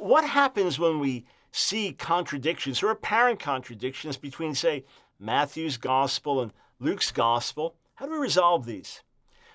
What happens when we see contradictions or apparent contradictions between, say, Matthew's gospel and Luke's gospel? How do we resolve these?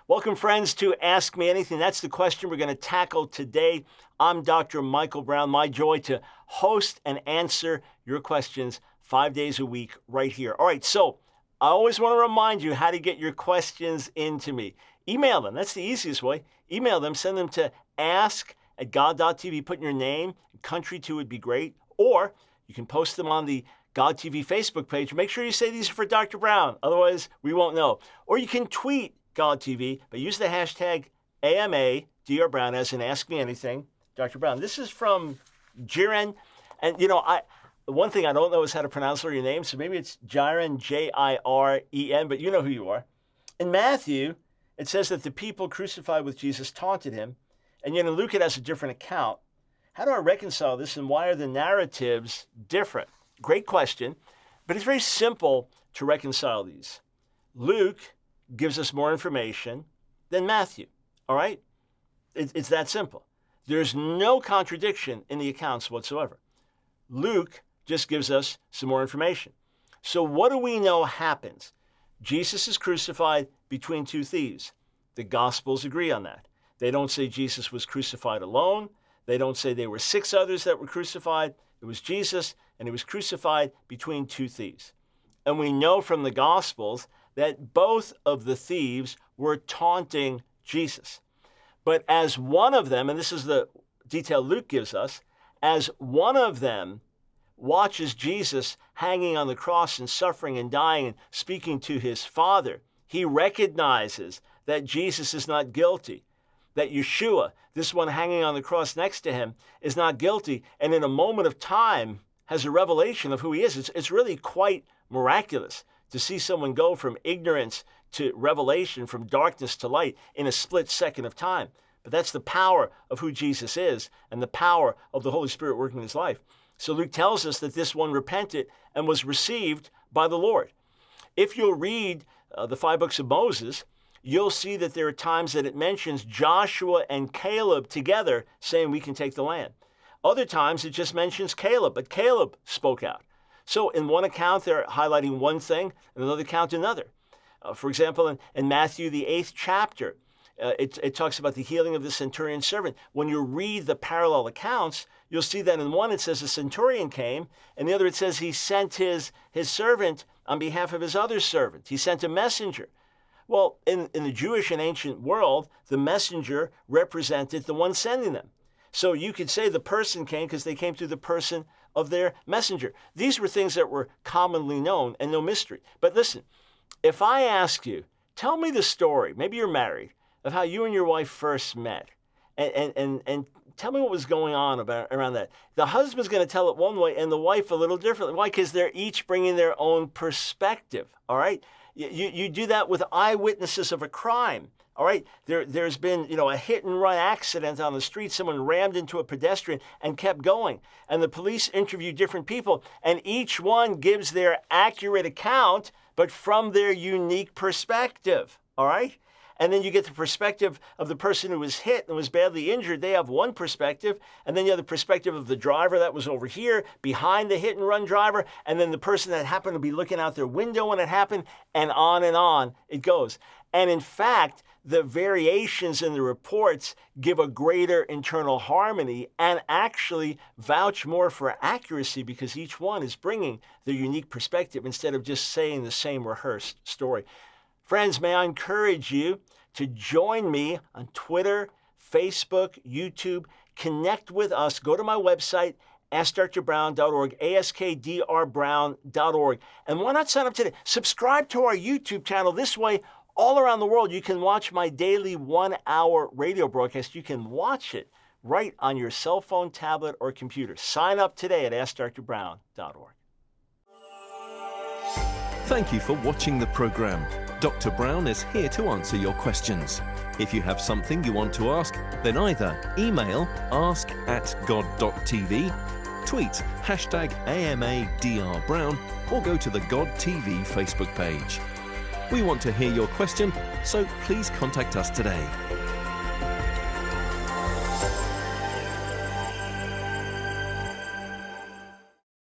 Welcome, friends, to Ask Me Anything. That's the question we're going to tackle today. I'm Dr. Michael Brown. My joy to host and answer your questions 5 days a week right here. All right, so I always want to remind you how to get your questions into me. Email them. That's the easiest way. Email them. Send them to ask@god.tv. Put in your name. Country too would be great. Or you can post them on the God TV Facebook page. Make sure you say these are for Dr. Brown. Otherwise, we won't know. Or you can tweet God TV, but use the hashtag AMA Brown as in Ask Me Anything, Dr. Brown. This is from Jiren. And, one thing I don't know is how to pronounce your name, so maybe it's Jiren, Jiren, but you know who you are. In Matthew, it says that the people crucified with Jesus taunted him, and yet in Luke it has a different account. How do I reconcile this, and why are the narratives different? Great question, but it's very simple to reconcile these. Luke gives us more information than Matthew, all right? It's that simple. There's no contradiction in the accounts whatsoever. Luke just gives us some more information. So what do we know happens? Jesus is crucified between two thieves. The Gospels agree on that. They don't say Jesus was crucified alone. They don't say there were 6 others that were crucified. It was Jesus, and he was crucified between two thieves. And we know from the Gospels that both of the thieves were taunting Jesus. But as one of them, and this is the detail Luke gives us, as one of them watches Jesus hanging on the cross and suffering and dying and speaking to his Father, he recognizes that Jesus is not guilty, that Yeshua, this one hanging on the cross next to him, is not guilty, and in a moment of time has a revelation of who he is. It's really quite miraculous to see someone go from ignorance to revelation, from darkness to light in a split second of time. But that's the power of who Jesus is and the power of the Holy Spirit working in his life. So Luke tells us that this one repented and was received by the Lord. If you'll read the 5 books of Moses, you'll see that there are times that it mentions Joshua and Caleb together saying we can take the land. Other times it just mentions Caleb, but Caleb spoke out. So in one account, they're highlighting one thing, in another account, another. For example, in Matthew, the 8th chapter, it talks about the healing of the centurion's servant. When you read the parallel accounts, you'll see that in one it says a centurion came, and the other it says he sent his servant on behalf of his other servant. He sent a messenger. Well, in the Jewish and ancient world, the messenger represented the one sending them. So you could say the person came because they came through the person of their messenger. These were things that were commonly known and no mystery. But listen, if I ask you, tell me the story, maybe you're married, of how you and your wife first met, and tell me what was going on around that. The husband's going to tell it one way and the wife a little differently. Why? Because they're each bringing their own perspective, all right? You do that with eyewitnesses of a crime. All right, there's been, a hit-and-run accident on the street. Someone rammed into a pedestrian and kept going. And the police interviewed different people, and each one gives their accurate account, but from their unique perspective, all right? And then you get the perspective of the person who was hit and was badly injured. They have one perspective, and then you have the perspective of the driver that was over here behind the hit-and-run driver, and then the person that happened to be looking out their window when it happened, and on it goes. And in fact, the variations in the reports give a greater internal harmony and actually vouch more for accuracy because each one is bringing their unique perspective instead of just saying the same rehearsed story. Friends, may I encourage you to join me on Twitter, Facebook, YouTube. Connect with us. Go to my website, askdrbrown.org, askdrbrown.org. And why not sign up today? Subscribe to our YouTube channel. This way, all around the world, you can watch my daily 1-hour radio broadcast. You can watch it right on your cell phone, tablet, or computer. Sign up today at askdrbrown.org. Thank you for watching the program. Dr. Brown is here to answer your questions. If you have something you want to ask, then either email ask@god.tv, tweet #AMADRBrown, or go to the God TV Facebook page. We want to hear your question, so please contact us today.